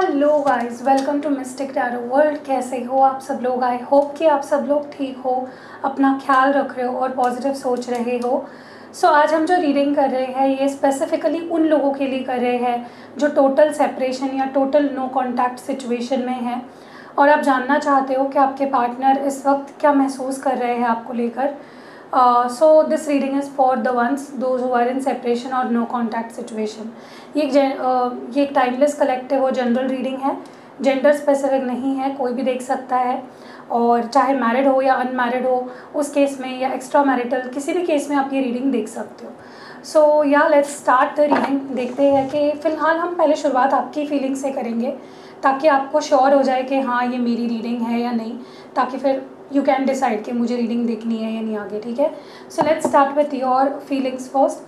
Hello guys, welcome to mystic tarot world. कैसे हो आप सब लोग? आई होप कि आप सब लोग ठीक हो, अपना ख्याल रख रहे हो और पॉजिटिव सोच रहे हो। आज हम जो रीडिंग कर रहे हैं ये स्पेसिफिकली उन लोगों के लिए कर रहे हैं जो टोटल सेपरेशन या टोटल नो कॉन्टैक्ट सिचुएशन में है और आप जानना चाहते हो कि आपके पार्टनर इस वक्त क्या महसूस कर रहे हैं आपको लेकर। This reading is for the ones those who are in separation और नो कॉन्टैक्ट सिचुएशन। ये एक टाइमलेस कलेक्टिव और जनरल रीडिंग है, जेंडर स्पेसिफिक नहीं है, कोई भी देख सकता है और चाहे मैरिड हो या अनमैरिड हो उस केस में या एक्स्ट्रा मैरिटल किसी भी केस में आप ये रीडिंग देख सकते हो। Let's start the reading. देखते हैं कि फ़िलहाल हम पहले शुरुआत आपकी फीलिंग से करेंगे ताकि आपको श्योर हो जाए कि हाँ ये मेरी रीडिंग है या नहीं, ताकि फिर यू कैन डिसाइड कि मुझे रीडिंग देखनी है या नहीं आगे। ठीक है, so let's start with your feelings first.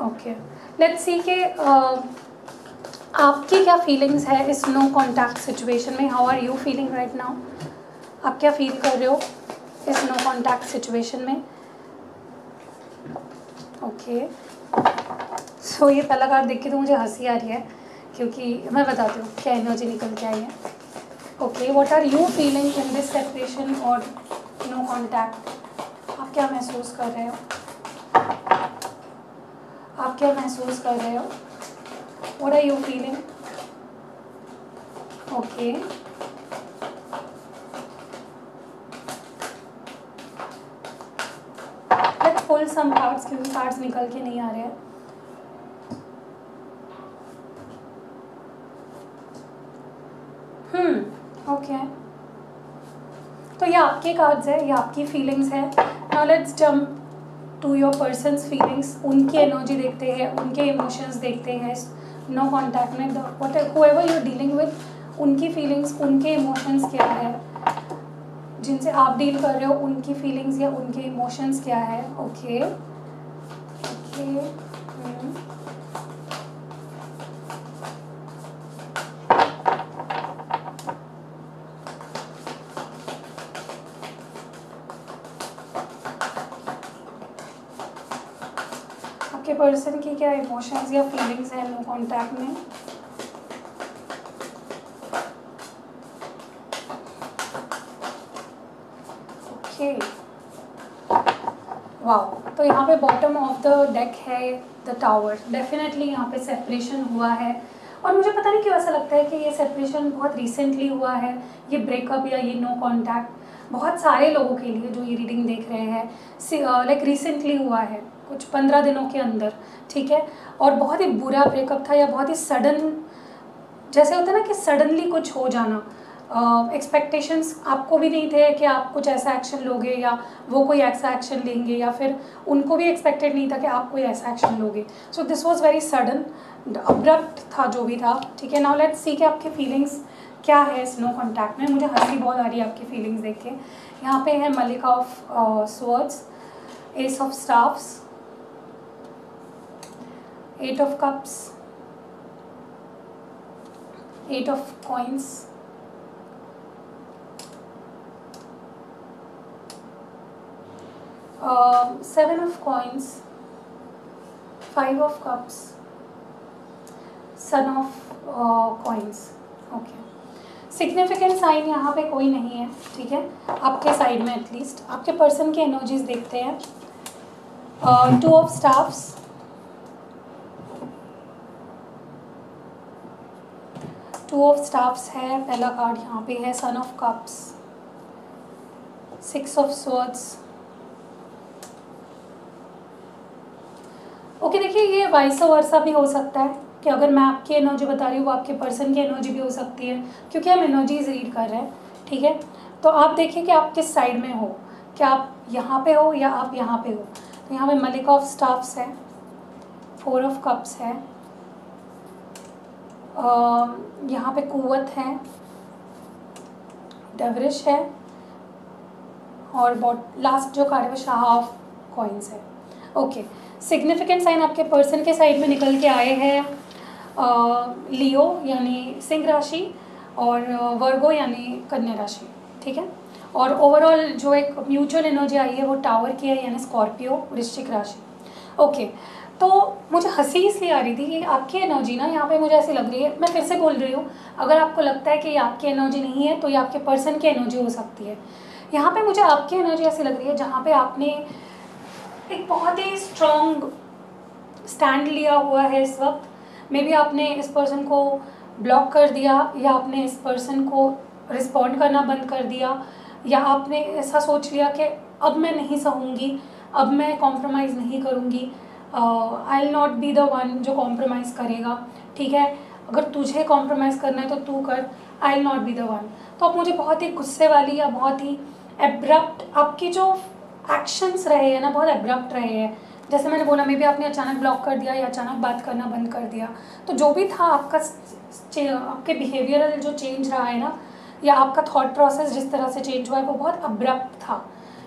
Okay, let's see कि आपकी क्या फीलिंग्स है इस नो कॉन्टैक्ट सिचुएशन में। How are you feeling right now? आप क्या फील कर रहे हो इस नो कॉन्टैक्ट सिचुएशन में? ओके, सो ये पहला कार्ड देख के तो मुझे हंसी आ रही है क्योंकि मैं बताती हूँ क्या एनर्जी निकल के आई है। Okay, what are you feeling in this separation और नो कॉन्टैक्ट? आप क्या महसूस कर रहे हो? आप क्या महसूस कर रहे हो? What are you feeling? Okay. Let's pull some cards क्योंकि कार्ड्स निकल के नहीं आ रहे हैं। ओके, तो ये आपके कार्ड्स है, ये आपकी फीलिंग्स है। Now let's jump to your person's feelings. उनकी एनर्जी देखते हैं, उनके इमोशंस देखते हैं नो कॉन्टैक्ट में। whoever you're डीलिंग विद, उनकी फीलिंग्स, उनके इमोशंस क्या है, जिनसे आप डील कर रहे हो उनकी फीलिंग्स या उनके इमोशंस क्या है। ओके ओके, आपके पर्सन की क्या इमोशंस या फीलिंग्स हैं नो कॉन्टैक्ट में? ओके, वाओ, तो यहाँ पे बॉटम ऑफ द डेक है द टावर। डेफिनेटली यहाँ पे सेपरेशन हुआ है और मुझे पता नहीं क्यों ऐसा लगता है कि ये सेपरेशन बहुत रिसेंटली हुआ है। ये ब्रेकअप या ये नो कॉन्टैक्ट बहुत सारे लोगों के लिए जो ये रीडिंग देख रहे हैं लाइक रिसेंटली हुआ है, कुछ 15 दिनों के अंदर। ठीक है, और बहुत ही बुरा ब्रेकअप था या बहुत ही सडन, जैसे होता है ना कि सडनली कुछ हो जाना। एक्सपेक्टेशंस आपको भी नहीं थे कि आप कुछ ऐसा एक्शन लोगे या वो कोई ऐसा एक्शन लेंगे, या फिर उनको भी एक्सपेक्टेड नहीं था कि आप कोई ऐसा एक्शन लोगे। So this was very sudden, abrupt था जो भी था। ठीक है, नाउ लेट्स सी कि आपकी फीलिंग्स क्या है इस नो कॉन्टैक्ट में। मुझे हंसी बहुत आ रही है आपकी फीलिंग्स देख के। यहाँ पे है मलिका of swords, ace of staffs, 8 of cups, 8 of coins, 7 of coins, 5 of cups, Son of coins. Okay, significant sign यहाँ पे कोई नहीं है। ठीक है, आपके साइड में एटलीस्ट। आपके पर्सन की एनर्जीज देखते हैं। 2 of staffs, 2 of staffs है पहला कार्ड यहाँ पे है। Son of cups, 6 of swords। Okay, देखिए ये वाइस वर्सा भी हो सकता है कि अगर मैं आपकी एनर्जी बता रही हूँ वो आपके पर्सन की एनर्जी भी हो सकती है, क्योंकि हम एनर्जीज रीड कर रहे हैं। ठीक है, तो आप देखिए कि आप किस साइड में हो, क्या आप यहाँ पे हो या आप यहाँ पे हो। तो यहाँ पे मलिका ऑफ स्टाफ्स है, 4 ऑफ कप्स है, यहाँ पे कुव्वत है, डेवरिश है और लास्ट जो कार्ड है वो शाह ऑफ कॉइन्स है। ओके, सिग्निफिकेंट साइन आपके पर्सन के साइड में निकल के आए हैं लियो यानी सिंह राशि और वर्गो यानी कन्या राशि। ठीक है, और ओवरऑल जो एक म्यूचुअल एनर्जी आई है वो टावर की है यानी स्कॉर्पियो वृश्चिक राशि। ओके, तो मुझे हंसी इसलिए आ रही थी कि आपकी एनर्जी ना यहाँ पे मुझे ऐसी लग रही है, मैं फिर से बोल रही हूँ, अगर आपको लगता है कि ये आपकी एनर्जी नहीं है तो ये आपके पर्सन की एनर्जी हो सकती है। यहाँ पे मुझे आपकी एनर्जी ऐसी लग रही है जहाँ पे आपने एक बहुत ही स्ट्रॉन्ग स्टैंड लिया हुआ है इस वक्त। मे बी आपने इस पर्सन को ब्लॉक कर दिया, या आपने इस पर्सन को रिस्पॉन्ड करना बंद कर दिया, या आपने ऐसा सोच लिया कि अब मैं नहीं सहूँगी, अब मैं कॉम्प्रोमाइज़ नहीं करूँगी, I will not be the one जो कॉम्प्रोमाइज़ करेगा, ठीक है, अगर तुझे कॉम्प्रोमाइज़ करना है तो तू कर, I will not be the one. तो आप मुझे बहुत ही गुस्से वाली या बहुत ही एब्रप्ट आपके जो एक्शंस रहे हैं ना, बहुत एब्रप्ट रहे हैं। जैसे मैंने बोला, मे बी आपने अचानक ब्लॉक कर दिया या अचानक बात करना बंद कर दिया, तो जो भी था आपका आपके बिहेवियरल जो चेंज रहा है ना, या आपका थॉट प्रोसेस जिस तरह से चेंज हुआ है वो बहुत अब्रप्ट था।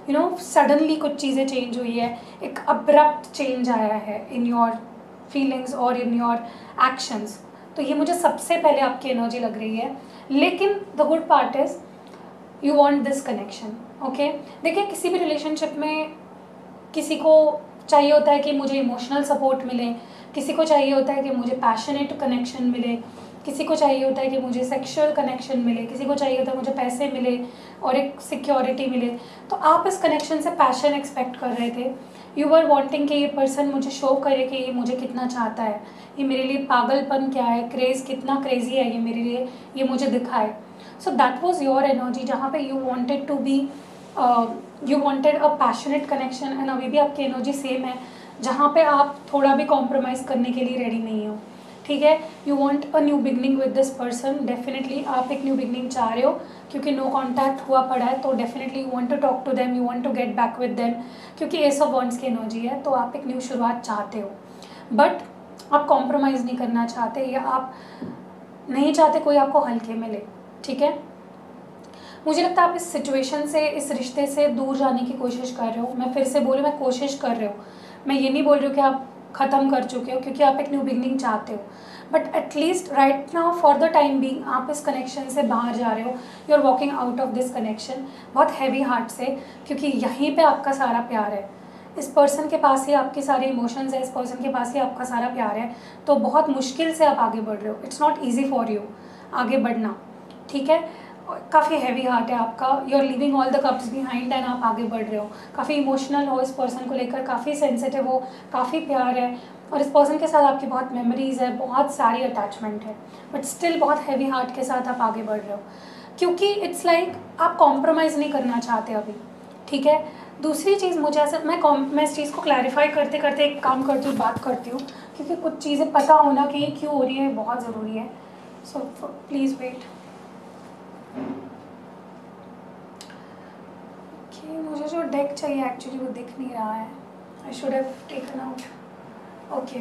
यू नो, सडनली कुछ चीज़ें चेंज हुई है, एक अब्रप्ट चेंज आया है इन योर फीलिंग्स और इन योर एक्शंस। तो ये मुझे सबसे पहले आपकी एनर्जी लग रही है। लेकिन the good part is you want this connection, okay. देखिए, किसी भी रिलेशनशिप में किसी को चाहिए होता है कि मुझे इमोशनल सपोर्ट मिले, किसी को चाहिए होता है कि मुझे पैशनेट कनेक्शन मिले, किसी को चाहिए होता है कि मुझे सेक्सुअल कनेक्शन मिले, किसी को चाहिए होता है मुझे पैसे मिले और एक सिक्योरिटी मिले। तो आप इस कनेक्शन से पैशन एक्सपेक्ट कर रहे थे। यू वर वांटिंग कि ये पर्सन मुझे शो करे कि ये मुझे कितना चाहता है, ये मेरे लिए पागलपन क्या है, क्रेज़ कितना क्रेज़ी है ये मेरे लिए, ये मुझे दिखाए। So that was your energy, जहाँ पे you wanted to be you wanted a passionate connection. And अभी भी आपकी एनर्जी सेम है, जहाँ पे आप थोड़ा भी कॉम्प्रोमाइज़ करने के लिए रेडी नहीं हो, ठीक है। You want a new beginning with this person, definitely आप एक न्यू बिगनिंग चाह रहे हो, क्योंकि नो कॉन्टैक्ट हुआ पड़ा है, तो definitely you want to talk to them, you want to get back with them, क्योंकि एस ऑफ वॉन्ड्स की एनर्जी है, तो आप एक न्यू शुरुआत चाहते हो। बट आप कॉम्प्रोमाइज़ नहीं करना चाहते, या आप नहीं चाहते कोई आपको हल्के में ले, ठीक है। मुझे लगता है आप इस सिचुएशन से, इस रिश्ते से दूर जाने की कोशिश कर रहे हो। मैं फिर से बोलूँ, मैं कोशिश कर रहे हो, मैं ये नहीं बोल रही हूँ कि आप ख़त्म कर चुके हो, क्योंकि आप एक न्यू बिगनिंग चाहते हो। But at least right now for the time being आप इस कनेक्शन से बाहर जा रहे हो, you are walking out of this connection बहुत हैवी हार्ट से, क्योंकि यहीं पे आपका सारा प्यार है। इस पर्सन के पास ही आपके सारे इमोशंस है, इस पर्सन के पास ही आपका सारा प्यार है। तो बहुत मुश्किल से आप आगे बढ़ रहे हो, it's not easy for you आगे बढ़ना, ठीक है। काफ़ी हैवी हार्ट है आपका, you are leaving all the cups behind and आप आगे बढ़ रहे हो, काफ़ी इमोशनल हो इस पर्सन को लेकर, काफ़ी सेंसिटिव हो, काफ़ी प्यार है, और इस पर्सन के साथ आपकी बहुत मेमोरीज़ है, बहुत सारी अटैचमेंट है, बट स्टिल बहुत हैवी हार्ट के साथ आप आगे बढ़ रहे हो, क्योंकि इट्स लाइक आप कॉम्प्रोमाइज़ नहीं करना चाहते अभी, ठीक है। दूसरी चीज़, मुझे ऐसा मैं इस चीज़ को क्लैरिफाई करते करते एक काम करती हूँ, बात करती हूँ, क्योंकि कुछ चीज़ें पता होना कि ये क्यों हो रही है बहुत ज़रूरी है। So please wait. मुझे जो डेक चाहिए एक्चुअली वो दिख नहीं रहा है, I should have taken out, okay.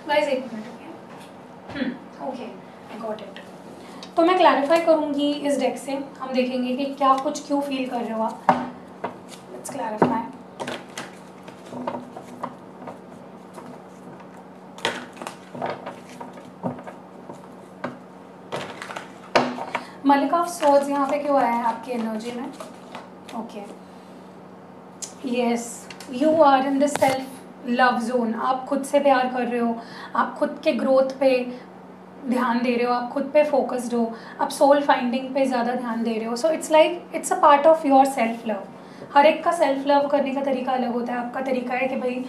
Guys एक minute, okay I got it. तो मैं क्लैरिफाई करूँगी इस डेक से, हम देखेंगे कि क्या कुछ क्यों फील कर रहे हो आप। Let's clarify. मलिक ऑफ सोर्ड्स यहाँ पे क्यों आया है आपकी एनर्जी में, okay. Yes, you are in the self love zone, आप खुद से प्यार कर रहे हो, आप खुद के ग्रोथ पे ध्यान दे रहे हो, आप खुद पे फोकस्ड हो, आप सोल फाइंडिंग पे ज़्यादा ध्यान दे रहे हो। So it's like it's a part of your self love. हर एक का सेल्फ लव करने का तरीका अलग होता है। आपका तरीका है कि भाई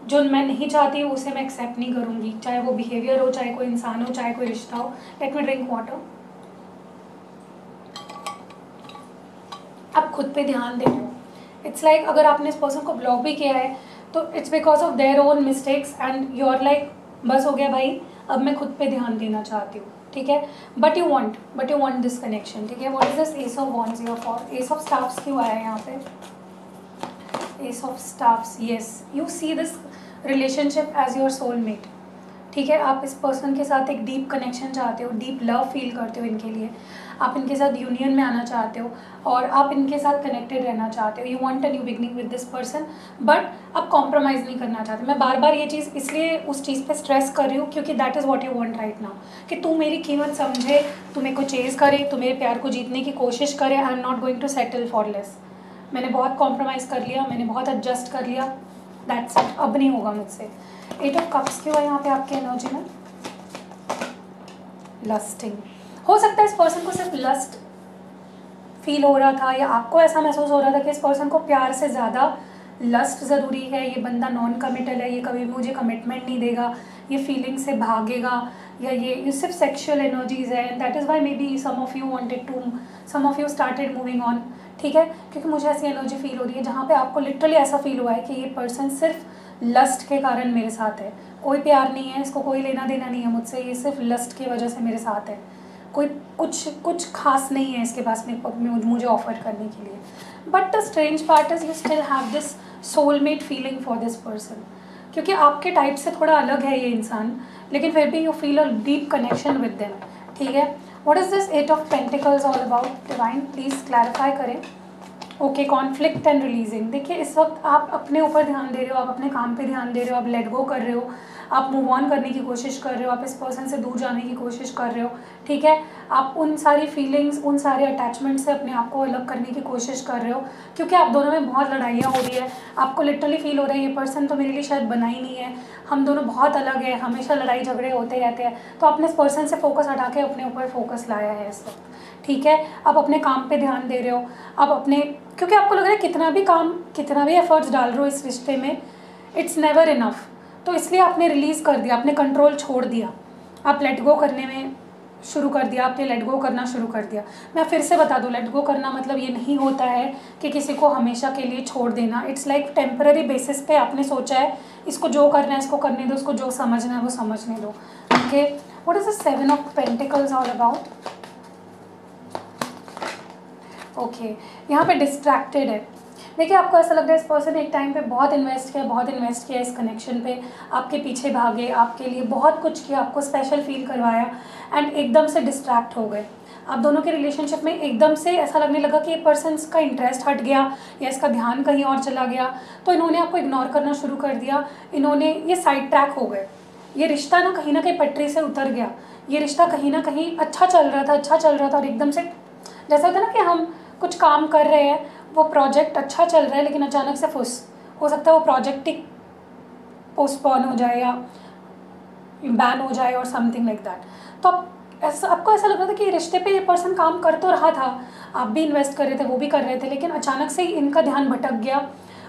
जो मैं नहीं चाहती उसे मैं एक्सेप्ट नहीं करूँगी, चाहे वो बिहेवियर हो, चाहे कोई इंसान हो, चाहे कोई रिश्ता हो। Let me drink water. आप खुद पे ध्यान दे रहे हो। इट्स लाइक अगर आपने इस पर्सन को ब्लॉक भी किया है तो it's because of their own mistakes and you are like बस हो गया भाई, अब मैं खुद पे ध्यान देना चाहती हूँ, ठीक है। But you want this connection, ठीक है। What is this ace of wands your for? Ace of staffs क्यों आया है यहाँ पे? Ace of staffs, yes, you see this relationship as your soulmate, ठीक है। आप इस पर्सन के साथ एक डीप कनेक्शन चाहते हो, डीप लव फील करते हो इनके लिए, आप इनके साथ यूनियन में आना चाहते हो और आप इनके साथ कनेक्टेड रहना चाहते हो। You want a new beginning with this person, but आप कॉम्प्रोमाइज़ नहीं करना चाहते। मैं बार बार ये चीज़ इसलिए उस चीज़ पे स्ट्रेस कर रही हूँ क्योंकि that is what you want right now, कि तू मेरी कीमत समझे, तू मेरे को चेज़ करे, तू मेरे प्यार को जीतने की कोशिश करे। I am not going to settle for less, मैंने बहुत कॉम्प्रोमाइज़ कर लिया, मैंने बहुत एडजस्ट कर लिया, दैट्स इट, अब नहीं होगा मुझसे। 8 ऑफ कप्स क्यों है यहाँ पे आपके एनर्जी में? लस्टिंग। हो सकता है इस पर्सन को सिर्फ लस्ट फील हो रहा था, या आपको ऐसा महसूस हो रहा था कि इस पर्सन को प्यार से ज़्यादा लस्ट ज़रूरी है, ये बंदा नॉन कमिटल है, ये कभी भी मुझे कमिटमेंट नहीं देगा, ये फीलिंग से भागेगा, या ये सिर्फ सेक्शुअल एनर्जीज है, and that is why maybe some of you started moving on. ठीक है, क्योंकि मुझे ऐसी एनर्जी फील हो रही है जहाँ पे आपको लिटरली ऐसा फील हुआ है कि ये पर्सन सिर्फ लस्ट के कारण मेरे साथ है, कोई प्यार नहीं है, इसको कोई लेना देना नहीं है मुझसे, ये सिर्फ लस्ट की वजह से मेरे साथ है, कोई कुछ खास नहीं है इसके पास में मुझे ऑफर करने के लिए। But the strange part is you still have this soulmate feeling for this person, क्योंकि आपके टाइप से थोड़ा अलग है ये इंसान, लेकिन फिर भी you feel a deep connection with them. ठीक है, what is this 8 of pentacles all about? Divine please clarify करें। Okay, conflict and releasing. देखिए, इस वक्त आप अपने ऊपर ध्यान दे रहे हो, आप अपने काम पे ध्यान दे रहे हो, आप लेट गो कर रहे हो, आप मूव ऑन करने की कोशिश कर रहे हो, आप इस पर्सन से दूर जाने की कोशिश कर रहे हो। ठीक है, आप उन सारी फीलिंग्स, उन सारे अटैचमेंट से अपने आप को अलग करने की कोशिश कर रहे हो, क्योंकि आप दोनों में बहुत लड़ाइयाँ हो रही है, आपको लिटरली फील हो रहा है ये पर्सन तो मेरे लिए शायद बना ही नहीं है, हम दोनों बहुत अलग है, हमेशा लड़ाई झगड़े होते रहते हैं। तो आपने इस पर्सन से फोकस हटा के अपने ऊपर फोकस लाया है इस वक्त। ठीक है, आप अपने काम पे ध्यान दे रहे हो, आप अपने, क्योंकि आपको लग रहा है कितना भी काम, कितना भी एफर्ट्स डाल रहे हो इस रिश्ते में, इट्स नेवर इनफ। तो इसलिए आपने रिलीज़ कर दिया, आपने कंट्रोल छोड़ दिया, आप लेट गो करने में शुरू कर दिया, आपने लेट गो करना शुरू कर दिया। मैं फिर से बता दूं, लेट गो करना मतलब ये नहीं होता है कि किसी को हमेशा के लिए छोड़ देना। इट्स लाइक टेम्पररी बेसिस पे आपने सोचा है इसको जो करना है इसको करने दो, इसको जो समझना है वो समझने दो। Okay, what is the 7 of pentacles all about? Okay, यहाँ पे डिस्ट्रैक्टेड है। देखिए, आपको ऐसा लग रहा है इस पर्सन ने एक टाइम पे बहुत इन्वेस्ट किया इस कनेक्शन पे, आपके पीछे भागे, आपके लिए बहुत कुछ किया, आपको स्पेशल फील करवाया, एंड एकदम से डिस्ट्रैक्ट हो गए। आप दोनों के रिलेशनशिप में एकदम से ऐसा लगने लगा कि ये पर्सन का इंटरेस्ट हट गया या इसका ध्यान कहीं और चला गया, तो इन्होंने आपको इग्नोर करना शुरू कर दिया, ये साइड ट्रैक हो गए। ये रिश्ता ना कहीं पटरी से उतर गया, ये रिश्ता कहीं ना कहीं अच्छा चल रहा था और एकदम से, जैसा होता है ना कि हम कुछ काम कर रहे हैं, वो प्रोजेक्ट अच्छा चल रहा है, लेकिन अचानक से हो सकता है वो प्रोजेक्ट ही पोस्टपोन हो जाए या बैन हो जाए और समथिंग लाइक दैट। तो आपको ऐसा लग रहा था कि रिश्ते पे ये पर्सन काम कर तो रहा था, आप भी इन्वेस्ट कर रहे थे, वो भी कर रहे थे, लेकिन अचानक से ही इनका ध्यान भटक गया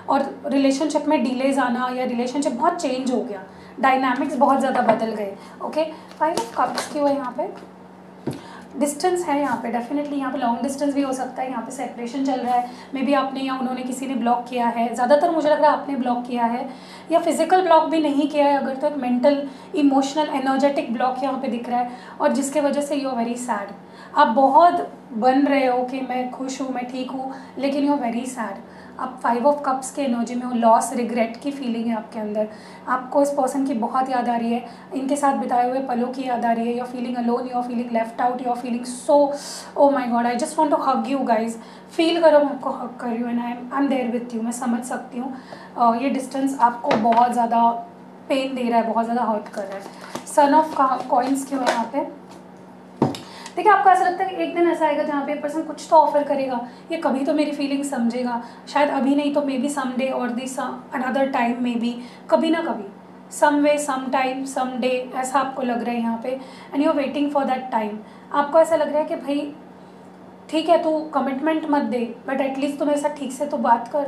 और रिलेशनशिप में डिलेज आना या रिलेशनशिप बहुत चेंज हो गया, डायनामिक्स बहुत ज़्यादा बदल गए। ओके, 5 ऑफ कप्स क्यों है यहाँ पे? डिस्टेंस है यहाँ पे, डेफिनेटली यहाँ पे लॉन्ग डिस्टेंस भी हो सकता है, यहाँ पे सेपरेशन चल रहा है, मे बी आपने या उन्होंने किसी ने ब्लॉक किया है, ज़्यादातर मुझे लग रहा है आपने ब्लॉक किया है, या फिजिकल ब्लॉक भी नहीं किया है अगर, तो एक मेंटल इमोशनल एनर्जेटिक ब्लॉक यहाँ पे दिख रहा है, और जिसके वजह से यू आर वेरी सैड। आप बहुत बन रहे हो कि मैं खुश हूँ, मैं ठीक हूँ, लेकिन यू आर वेरी सैड। आप 5 ऑफ कप्स के एनर्जी में हो, लॉस रिग्रेट की फीलिंग है आपके अंदर, आपको इस पर्सन की बहुत याद आ रही है, इनके साथ बिताए हुए पलों की याद आ रही है, you are feeling alone, you are feeling left out, you are feeling so, oh my god, I just want to hug you guys. Feel करो, मैं आपको हग कर रही हूँ, and I am there with you. मैं समझ सकती हूँ ये डिस्टेंस आपको बहुत ज़्यादा पेन दे रहा है, बहुत ज़्यादा हर्ट कर रहा है। सन ऑफ कॉइन्स क्यों है यहाँ पे? देखिए, आपको ऐसा लगता है कि एक दिन ऐसा आएगा जहाँ पे पर्सन कुछ तो ऑफर करेगा, ये कभी तो मेरी फीलिंग समझेगा, शायद अभी नहीं तो मे बी सम डे और this another time, may be कभी ना कभी, सम वे सम टाइम सम डे, ऐसा आपको लग रहा है यहाँ पे, and you are waiting for that time. आपको ऐसा लग रहा है कि भाई ठीक है, तू कमिटमेंट मत दे, बट एटलीस्ट तू मेरे साथ ठीक से तो बात कर,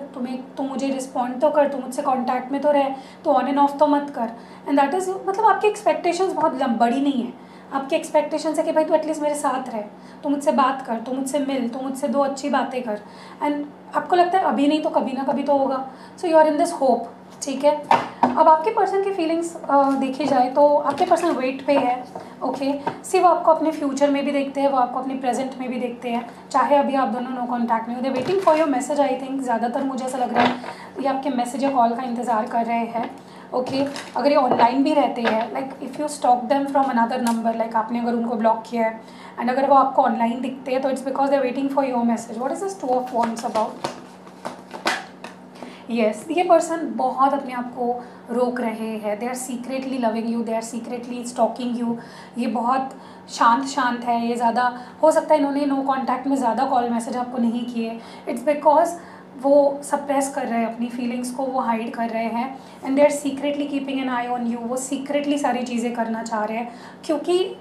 तू मुझे रिस्पॉन्ड तो कर, तू मुझसे कॉन्टैक्ट में तो रहे, तो ऑन एंड ऑफ तो मत कर। एंड दैट इज़, मतलब आपकी एक्सपेक्टेशंस बहुत बड़ी नहीं है, आपकी एक्सपेक्टेशंस है कि भाई तू एटलीस्ट मेरे साथ रहे, तू मुझसे बात कर, तू मुझसे मिल, तू मुझसे 2 अच्छी बातें कर, एंड आपको लगता है अभी नहीं तो कभी ना कभी तो होगा। So you are in this hope. ठीक है, अब आपके पर्सन की फीलिंग्स देखी जाए तो आपके पर्सन वेट पे है। ओके, सी वो आपको अपने फ्यूचर में भी देखते हैं, वो आपको अपने प्रेजेंट में भी देखते हैं, चाहे अभी आप दोनों नो कॉन्टैक्ट में हो, they waiting for your message. I think ज़्यादातर मुझे ऐसा लग रहा है ये आपके मैसेज या कॉल का इंतज़ार कर रहे हैं। ओके, अगर ये ऑनलाइन भी रहते हैं, like if you stock them from another number, like आपने अगर उनको ब्लॉक किया है, एंड अगर वो आपको ऑनलाइन दिखते हैं तो it's because they are waiting for your message. What is this 2 of wands about? Yes, ये पर्सन बहुत अपने आप को रोक रहे हैं, they are secretly loving you, they are secretly stalking you. ये बहुत शांत है, ये ज़्यादा हो सकता है इन्होंने नो कॉन्टैक्ट में ज़्यादा कॉल मैसेज आपको नहीं किए, इट्स बिकॉज वो सप्रेस कर रहे हैं अपनी फीलिंग्स को, वो हाइड कर रहे हैं, and they are secretly keeping an eye on you. वो सीक्रेटली सारी चीज़ें करना चाह रहे हैं, क्योंकि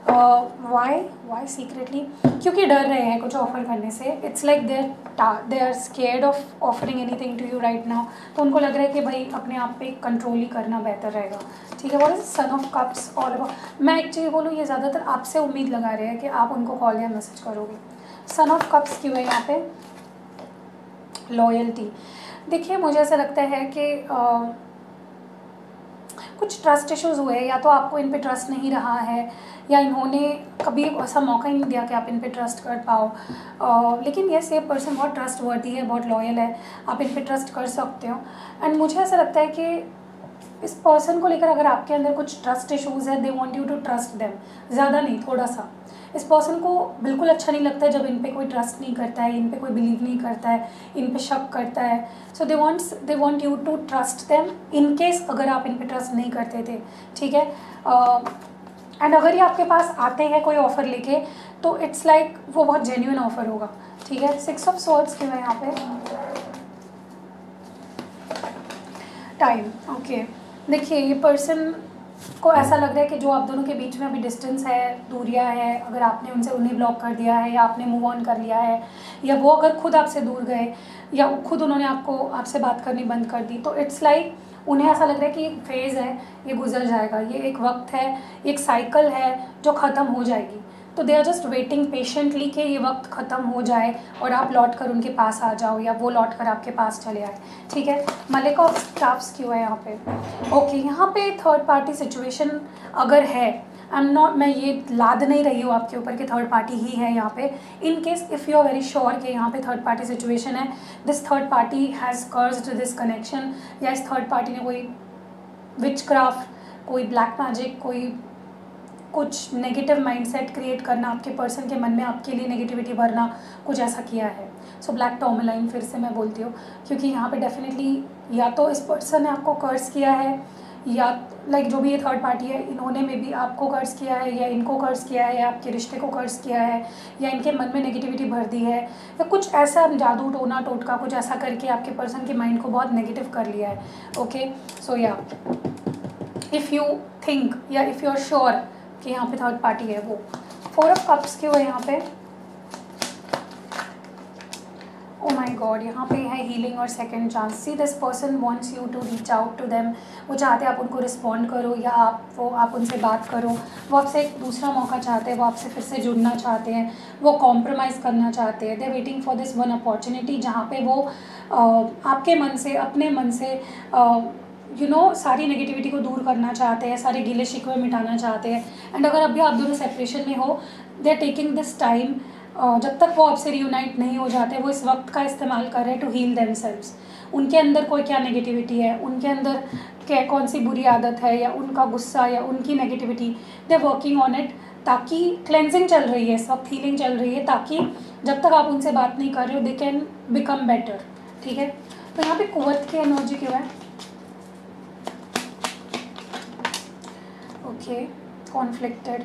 वाई सीक्रेटली, क्योंकि डर रहे हैं कुछ ऑफर करने से। It's like they are scared of offering anything to you right now. तो उनको लग रहा है कि भाई अपने आप पे कंट्रोल ही करना बेहतर रहेगा, ठीक है। What is son of cups all about? मैं एक चीज़ बोलूँ, ये ज़्यादातर आपसे उम्मीद लगा रहे हैं कि आप उनको कॉल या मैसेज करोगे। सन ऑफ कप्स क्यों है यहाँ पे? लॉयल्टी। देखिए मुझे ऐसा लगता है कि कुछ ट्रस्ट इश्यूज़ हुए, या तो आपको इन पे ट्रस्ट नहीं रहा है, या इन्होंने कभी ऐसा मौका ही नहीं दिया कि आप इन पे ट्रस्ट कर पाओ। लेकिन यस, ये पर्सन बहुत ट्रस्ट वर्दी है, बहुत लॉयल है, आप इन पे ट्रस्ट कर सकते हो। एंड मुझे ऐसा लगता है कि इस पर्सन को लेकर अगर आपके अंदर कुछ ट्रस्ट इश्यूज़ है, they want you to trust them, ज़्यादा नहीं, थोड़ा सा। इस पर्सन को बिल्कुल अच्छा नहीं लगता है जब इन पे कोई ट्रस्ट नहीं करता है, इन पे कोई बिलीव नहीं करता है, इन पे शक करता है। So they want you to trust them in case अगर आप इन पे ट्रस्ट नहीं करते थे, ठीक है। एंड अगर ये आपके पास आते हैं कोई ऑफ़र लेके, तो इट्स लाइक वो बहुत जेन्युइन ऑफ़र होगा, ठीक है। 6 ऑफ स्वॉर्ड्स क्यों है यहाँ पे? टाइम। ओके, देखिए ये पर्सन को ऐसा लग रहा है कि जो आप दोनों के बीच में अभी डिस्टेंस है, दूरियां है, अगर आपने उन्हें ब्लॉक कर दिया है, या आपने मूव ऑन कर लिया है, या वो अगर खुद आपसे दूर गए, या खुद उन्होंने आपसे बात करनी बंद कर दी, तो इट्स लाइक उन्हें ऐसा लग रहा है कि एक फेज़ है, ये गुजर जाएगा, ये एक वक्त है, एक साइकिल है जो ख़त्म हो जाएगी। तो they are just waiting patiently कि ये वक्त ख़त्म हो जाए और आप लौट कर उनके पास आ जाओ, या वो लौट कर आपके पास चले आए, ठीक है। मलिक ऑफ क्राफ्ट्स क्यों है यहाँ पे? ओके, यहाँ पे थर्ड पार्टी सिचुएशन अगर है, मैं ये लाद नहीं रही हूँ आपके ऊपर कि थर्ड पार्टी ही है यहाँ पे। In case if you are very sure कि यहाँ पे थर्ड पार्टी सिचुएशन है, this third party has cursed this connection, या इस थर्ड पार्टी ने कोई विच क्राफ्ट, कोई ब्लैक मैजिक, कोई कुछ नेगेटिव माइंडसेट क्रिएट करना आपके पर्सन के मन में, आपके लिए नेगेटिविटी भरना, कुछ ऐसा किया है। सो ब्लैक टॉर्मलाइन फिर से मैं बोलती हूँ, क्योंकि यहाँ पे डेफिनेटली या तो इस पर्सन ने आपको कर्स किया है, या लाइक जो भी ये थर्ड पार्टी है, इन्होंने मे बी आपको कर्स किया है, या इनको कर्स किया है, या आपके रिश्ते को कर्स किया है, या इनके मन में नेगेटिविटी भर दी है, या कुछ ऐसा जादू टोना टोटका कुछ ऐसा करके आपके पर्सन के माइंड को बहुत नेगेटिव कर लिया है। ओके, सो या इफ़ यू थिंक या इफ़ यू आर श्योर कि यहाँ पे थर्ड पार्टी है, वो 4 ऑफ कप्स क्यों है यहाँ पे? ओ माई गॉड, यहाँ पे है हीलिंग और second chance. See this person wants you to reach out to them. वो चाहते हैं आप उनको रिस्पॉन्ड करो, या आप उनसे बात करो। वो आपसे एक दूसरा मौका चाहते हैं, वो आपसे फिर से जुड़ना चाहते हैं, वो कॉम्प्रोमाइज़ करना चाहते हैं। They waiting for this one opportunity जहाँ पे वो आपके मन से, अपने मन से सारी नेगेटिविटी को दूर करना चाहते हैं, सारे गिले शिकवे मिटाना चाहते हैं। एंड अगर अभी आप दोनों सेपरेशन में हो, they are taking this time, जब तक वो आपसे रियूनाइट नहीं हो जाते, वो इस वक्त का इस्तेमाल कर रहे हैं टू हील देमसेल्व्स। उनके अंदर कोई क्या नेगेटिविटी है, उनके अंदर क्या कौन सी बुरी आदत है, या उनका गुस्सा, या उनकी negativity, they are working on it. ताकि क्लेंजिंग चल रही है इस वक्त, हीलिंग चल रही है, ताकि जब तक आप उनसे बात नहीं कर रहे हो, दे कैन बिकम बेटर, ठीक है। तो यहाँ पे कुव्वत की एनर्जी क्यों है? Okay, conflicted.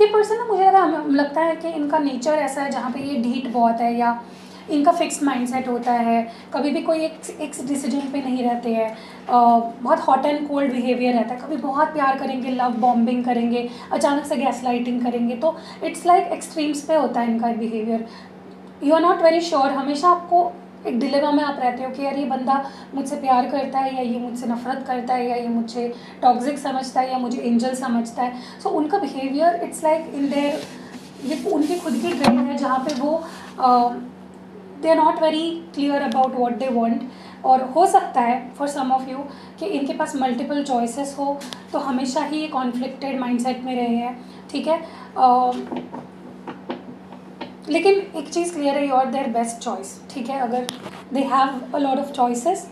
ये पर्सन ना, मुझे लगता है कि इनका नेचर ऐसा है जहाँ पे ये ढीठ बहुत है, या इनका फिक्स्ड माइंडसेट होता है, कभी भी कोई एक डिसीजन पे नहीं रहते हैं, बहुत हॉट एंड कोल्ड बिहेवियर रहता है, कभी बहुत प्यार करेंगे, लव बॉम्बिंग करेंगे, अचानक से गैस लाइटिंग करेंगे। तो इट्स लाइक एक्सट्रीम्स पे होता है इनका behaviour. You are not very sure, हमेशा आपको एक डिलेमा में आप रहते हो कि यार ये बंदा मुझसे प्यार करता है, या ये मुझसे नफरत करता है, या ये मुझे टॉक्सिक समझता है, या मुझे एंजल समझता है। सो उनका behaviour it's like in their, ये उनकी खुद की ट्रेन है जहाँ पे वो they are not very clear about what they want. और हो सकता है फॉर सम ऑफ यू कि इनके पास मल्टीपल चॉइसेस हो, तो हमेशा ही ये कॉन्फ्लिक्टेड माइंडसेट में रहे हैं, ठीक है। लेकिन एक चीज़ क्लियर है, you are their best choice, ठीक है। अगर they have a lot of choices,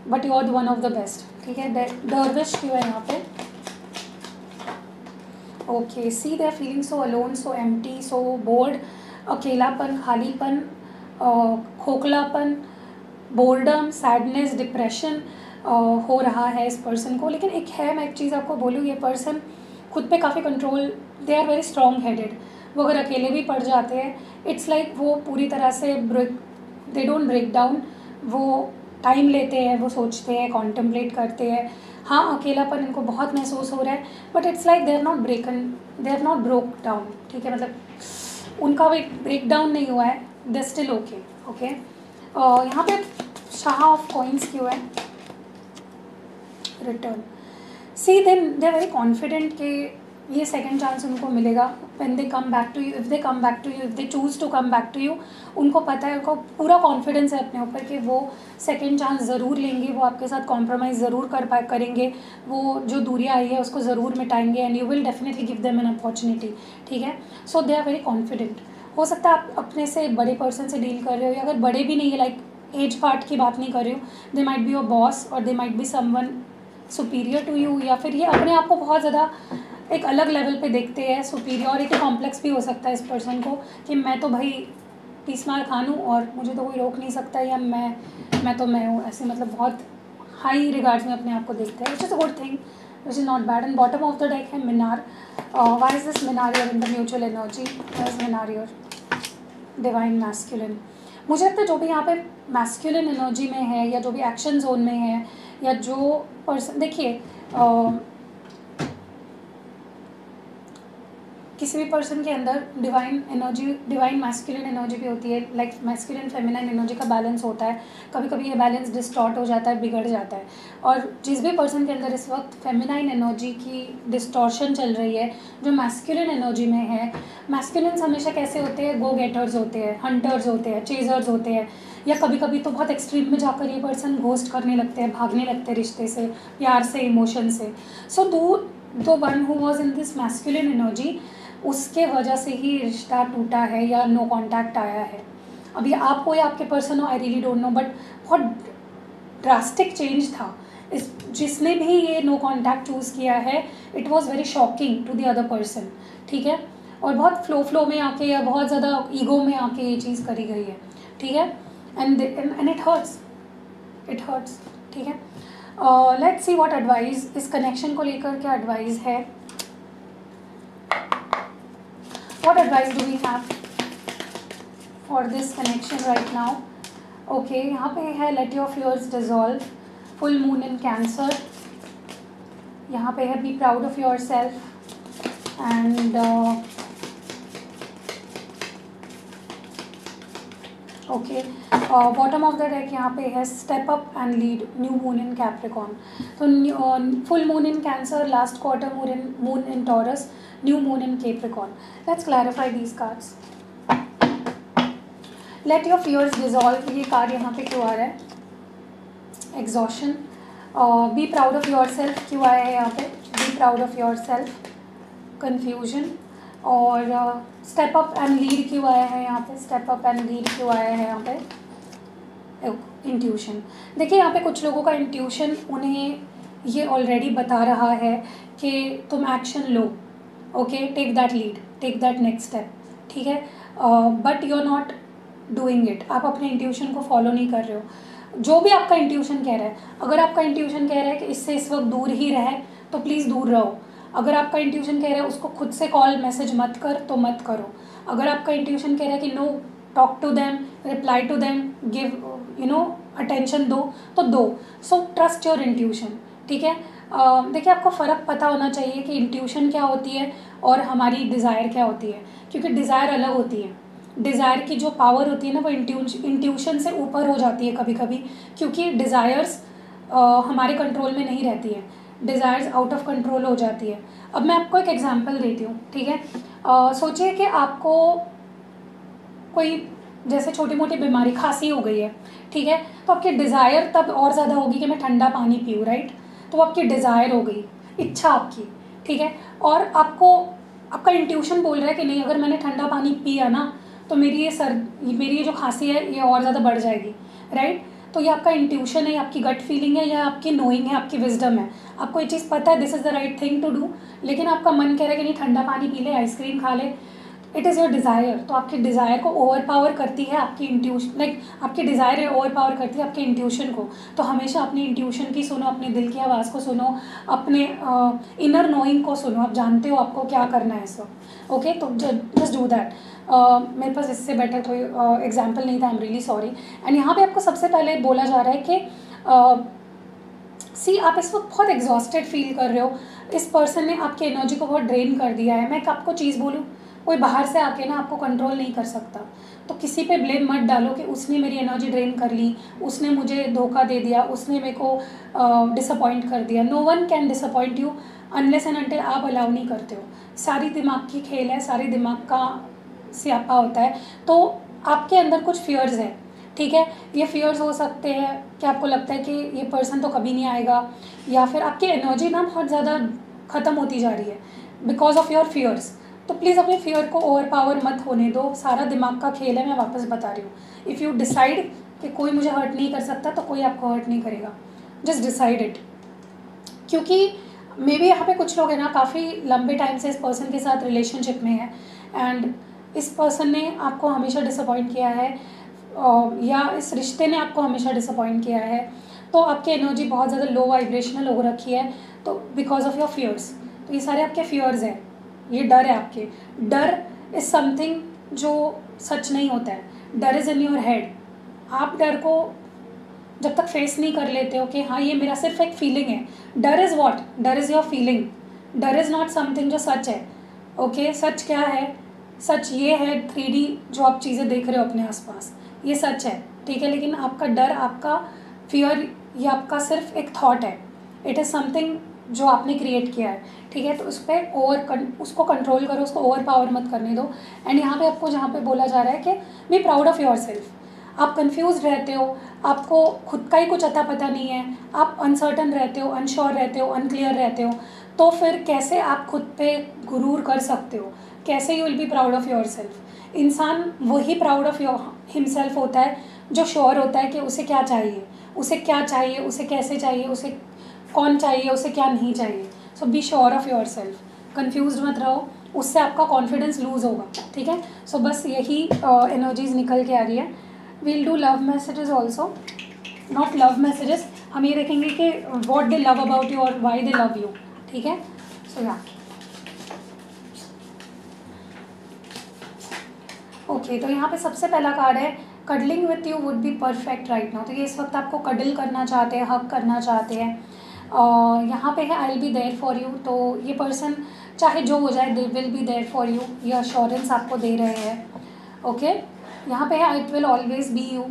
but you are the one of the best, ठीक है। दरविश क्यों है यहाँ पे? Okay, see they are feeling so alone, so empty, so bored. अकेलापन, खालीपन, खोखलापन, बोर्डम, सैडनेस, डिप्रेशन हो रहा है इस पर्सन को। लेकिन मैं एक चीज़ आपको बोलूँ, ये पर्सन खुद पे काफ़ी control, they are very strong headed. वो अगर अकेले भी पड़ जाते हैं, इट्स लाइक वो पूरी तरह से दे डोंट ब्रेक डाउन, वो टाइम लेते हैं, वो सोचते हैं, कॉन्टम्पलेट करते हैं। हाँ, अकेलापन इनको बहुत महसूस हो रहा है, but it's like they are not broke down, ठीक है, मतलब उनका ब्रेक डाउन नहीं हुआ है, दे स्टिल ओके। ओके, यहाँ पे शाह ऑफ कॉइन्स क्यों है, return. See then they are very confident कि ये सेकंड चांस उनको मिलेगा when they come back to you, if they come back to you, if they choose to come back to you. उनको पता है, उनको पूरा कॉन्फिडेंस है अपने ऊपर कि वो सेकंड चांस ज़रूर लेंगे, वो आपके साथ कॉम्प्रोमाइज़ ज़रूर करेंगे, वो जो दूरियाँ आई है उसको ज़रूर मिटाएंगे, and you will definitely give them an opportunity, ठीक है। So they are very confident. हो सकता है आप अपने से बड़े पर्सन से डील कर रहे हो, या अगर बड़े भी नहीं है, लाइक एज पार्ट की बात नहीं कर रही हूँ, they might be your boss और they might be someone superior to you, या फिर ये अपने आप को बहुत ज़्यादा एक अलग लेवल पे देखते हैं, सुपीरियरिटी कॉम्प्लेक्स भी हो सकता है इस पर्सन को कि मैं तो भाई 30 मार खा लूँ और मुझे तो कोई रोक नहीं सकता, या मैं तो मैं हूँ, ऐसे मतलब बहुत हाई रिगार्ड्स में अपने आप को देखते हैं, which is a good thing, which is not bad. And bottom of the deck है Minar. Why is this Minar your in the mutual energy, why is Minar your divine masculine. मुझे लगता है जो भी यहाँ पे मैस्कुलिन एनर्जी में है, या जो भी एक्शन जोन में है, या जो पर्सन, देखिए किसी भी पर्सन के अंदर divine energy, divine masculine energy भी होती है, लाइक मैस्कुलिन फेमिनाइन एनर्जी का बैलेंस होता है। कभी कभी ये बैलेंस डिस्टॉर्ट हो जाता है, बिगड़ जाता है, और जिस भी पर्सन के अंदर इस वक्त फेमिनाइन एनर्जी की डिस्टॉर्शन चल रही है, जो मैस्कुलिन एनर्जी में है, मैस्कुलिन्स हमेशा कैसे होते हैं, गो गेटर्स होते हैं, हंटर्स होते हैं, चेजर्स होते हैं, या कभी कभी तो बहुत एक्सट्रीम में जाकर ये पर्सन घोस्ट करने लगते हैं, भागने लगते हैं रिश्ते से, प्यार से, इमोशन से। सो दो one who was in this masculine energy, उसके वजह से ही रिश्ता टूटा है या नो कांटेक्ट आया है। अभी आपको या आपके पर्सन हो, I really don't know, but बहुत ड्रास्टिक चेंज था इस, जिसने भी ये नो कांटेक्ट चूज़ किया है, it was very shocking to the other person, ठीक है, और बहुत फ्लो में आके या बहुत ज़्यादा ईगो में आके ये चीज़ करी गई है, ठीक है, एंड इट हर्ट्स, ठीक है। लेट्स सी व्हाट एडवाइस इस कनेक्शन को लेकर क्या एडवाइस है, what advice do we have for this connection right now? Okay, यहाँ पे है let your fears dissolve, full moon in Cancer, यहाँ पे है be proud of yourself, and okay, bottom of the deck यहाँ पे है step up and lead, new moon in Capricorn. तो full moon in Cancer, last quarter moon in Taurus, new moon in Capricorn. Let's clarify these cards. Let your fears dissolve, ये card यहाँ पे क्यों आ रहा है, exhaustion, be proud of yourself क्यों आया है यहाँ पे, be proud of yourself, confusion, और step up and lead क्यों आया है यहाँ पे, step up and lead क्यों आया है यहाँ पे, इंट्यूशन। देखिए यहाँ पे कुछ लोगों का इंट्यूशन उन्हें ये ऑलरेडी बता रहा है कि तुम एक्शन लो, okay, take that lead, take that next step, ठीक है, but you are not doing it, आप अपने इंट्यूशन को फॉलो नहीं कर रहे हो। जो भी आपका इंट्यूशन कह रहा है, अगर आपका इंट्यूशन कह रहा है कि इससे इस वक्त दूर ही रहे, तो प्लीज़ दूर रहो। अगर आपका इंट्यूशन कह रहा है उसको खुद से कॉल मैसेज मत कर, तो मत करो। अगर आपका इंट्यूशन कह रहा है कि no, talk to them, reply to them, give attention दो, तो दो। सो ट्रस्ट योर इंट्यूशन, ठीक है। देखिए आपको फ़र्क पता होना चाहिए कि इंट्यूशन क्या होती है और हमारी डिज़ायर क्या होती है, क्योंकि डिज़ायर अलग होती है। डिज़ायर की जो पावर होती है ना, वो इंट्यूशन से ऊपर हो जाती है कभी कभी, क्योंकि डिज़ायर्स हमारे कंट्रोल में नहीं रहती है, डिज़ायर्स आउट ऑफ कंट्रोल हो जाती है। अब मैं आपको एक एग्जांपल देती हूँ, ठीक है। सोचिए कि आपको कोई जैसे छोटी मोटी बीमारी, खांसी हो गई है, ठीक है, तो आपकी डिज़ायर तब और ज़्यादा होगी कि मैं ठंडा पानी पीऊँ, राइट। तो आपकी डिज़ायर हो गई, इच्छा आपकी, ठीक है, और आपको आपका इंट्यूशन बोल रहा है कि नहीं, अगर मैंने ठंडा पानी पिया ना तो मेरी ये जो खांसी है ये और ज़्यादा बढ़ जाएगी, राइट। तो ये आपका इंट्यूशन है, आपकी गट फीलिंग है, या आपकी नोइंग है, आपकी विजडम है। आपको ये चीज़ पता है this is the right thing to do, लेकिन आपका मन कह रहा है कि नहीं, ठंडा पानी पी ले, आइसक्रीम खा ले। It is your desire. तो आपकी डिज़ायर को ओवर पावर करती है आपकी इंट्यूशन, लाइक आपकी डिज़ायर ओवर पावर करती है आपके इंट्यूशन को। तो हमेशा अपनी इंट्यूशन की सुनो, अपने दिल की आवाज़ को सुनो, अपने इनर नोइंग को सुनो। आप जानते हो आपको क्या करना है, सो ओके, तो जस्ट डू दैट। मेरे पास इससे बेटर कोई एग्जाम्पल नहीं था, I am really sorry. And यहाँ पे आपको सबसे पहले बोला जा रहा है कि सी आप इस वक्त बहुत एग्जॉस्टेड फील कर रहे हो, इस पर्सन ने आपकी एनर्जी को बहुत ड्रेन कर दिया है। मैं आपको चीज़ बोलूँ, कोई बाहर से आके ना आपको कंट्रोल नहीं कर सकता, तो किसी पे ब्लेम मत डालो कि उसने मेरी एनर्जी ड्रेन कर ली, उसने मुझे धोखा दे दिया, उसने मेरे को डिसअपॉइंट कर दिया। No one can disappoint you unless and until आप अलाउ नहीं करते हो। सारी दिमाग की खेल है, सारी दिमाग का स्यापा होता है। तो आपके अंदर कुछ फियर्स हैं, ठीक है। ये फियर्स हो सकते हैं कि आपको लगता है कि ये पर्सन तो कभी नहीं आएगा, या फिर आपकी एनर्जी ना बहुत ज़्यादा ख़त्म होती जा रही है बिकॉज ऑफ योर फियर्स। तो प्लीज़ अपने फियर को ओवर पावर मत होने दो, सारा दिमाग का खेल है, मैं वापस बता रही हूँ। इफ़ यू डिसाइड कि कोई मुझे हर्ट नहीं कर सकता तो कोई आपको हर्ट नहीं करेगा, जस्ट डिसाइड इट। क्योंकि मे बी यहाँ पे कुछ लोग हैं ना काफ़ी लंबे टाइम से इस पर्सन के साथ रिलेशनशिप में है, एंड इस पर्सन ने आपको हमेशा डिसअपॉइंट किया है, या इस रिश्ते ने आपको हमेशा डिसअपॉइंट किया है। तो आपकी एनर्जी बहुत ज़्यादा लो वाइब्रेशनल हो रखी है, तो बिकॉज ऑफ योर फियर्स। तो ये सारे आपके फियर्स हैं, ये डर है आपके। डर इज़ समथिंग जो सच नहीं होता है, डर इज़ इन योर हेड। आप डर को जब तक फेस नहीं कर लेते हो कि हाँ ये मेरा सिर्फ एक फीलिंग है। डर इज़ वॉट? डर इज़ योर फीलिंग, डर इज़ नॉट समथिंग जो सच है। ओके, सच क्या है? सच ये है 3D जो आप चीज़ें देख रहे हो अपने आसपास, ये सच है, ठीक है। लेकिन आपका डर, आपका फियर, ये आपका सिर्फ एक थॉट है। इट इज़ समथिंग जो आपने क्रिएट किया है, ठीक है। तो उस पर उसको कंट्रोल करो, उसको ओवर पावर मत करने दो। एंड यहाँ पे आपको जहाँ पे बोला जा रहा है कि be proud of your self. आप कंफ्यूज रहते हो, आपको खुद का ही कुछ अता पता नहीं है, आप अनसर्टन रहते हो, अनश्योर रहते हो, अनक्लियर रहते हो, तो फिर कैसे आप खुद पे गुरूर कर सकते हो? कैसे you will be proud of your self? इंसान वही प्राउड ऑफ हिमसेल्फ होता है जो श्योर होता है कि उसे क्या चाहिए, उसे क्या चाहिए, उसे कैसे चाहिए, उसे कौन चाहिए, उसे क्या नहीं चाहिए। So be sure of your self, confuse मत रहो, उससे आपका कॉन्फिडेंस लूज़ होगा, ठीक है। सो बस यही एनर्जीज निकल के आ रही है। We'll do love messages also, not love messages, हम ये देखेंगे कि what they love about you और वाई दे लव यू, ठीक है। सो या ओके, तो यहाँ पे सबसे पहला कार्ड है cuddling with you would be perfect right now. तो ये इस वक्त आपको कडल करना चाहते हैं, हक करना चाहते हैं। यहाँ पे है I will be there for you. तो ये पर्सन चाहे जो हो जाए, they will be there for you, ये अश्योरेंस आपको दे रहे हैं। ओके, यहाँ पे है it will always be you,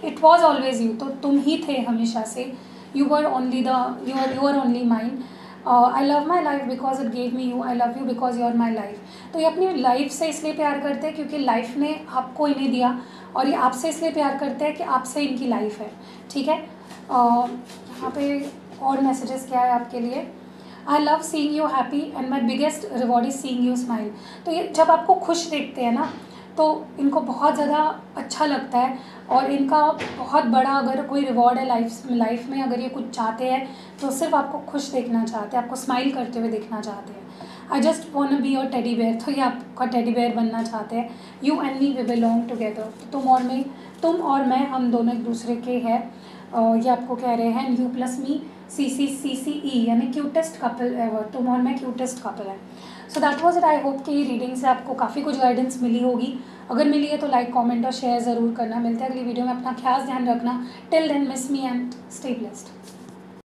it was always you. तो तुम ही थे हमेशा से, you are only mine. I love my life because it gave me you, I love you because you are my life. तो ये अपनी लाइफ से इसलिए प्यार करते हैं क्योंकि लाइफ ने आपको इन्हें दिया, और ये आपसे इसलिए प्यार करते हैं कि आपसे इनकी लाइफ है, ठीक है। यहाँ पे और मैसेजेस क्या है आपके लिए? I love seeing you happy and my biggest reward is seeing you smile. तो ये जब आपको खुश देखते हैं ना, तो इनको बहुत ज़्यादा अच्छा लगता है, और इनका बहुत बड़ा अगर कोई रिवॉर्ड है लाइफ में, अगर ये कुछ चाहते हैं तो सिर्फ आपको खुश देखना चाहते हैं, आपको स्माइल करते हुए देखना चाहते हैं। I just want be your teddy bear, तो ये आपका टेडी बेयर बनना चाहते हैं। You and me we belong together, तुम और मैं हम दोनों एक दूसरे के हैं। ये आपको कह रहे हैं यू प्लस मी CCCCE यानी क्यूटेस्ट कपल एवर, तुम और मैं क्यूटेस्ट कपल है। सो that was it. I hope कि ये रीडिंग से आपको काफ़ी कुछ गाइडेंस मिली होगी। अगर मिली है तो लाइक, कमेंट और शेयर ज़रूर करना। मिलते हैं अगली वीडियो में, अपना ख्याल ध्यान रखना। Till then miss me and stay blessed.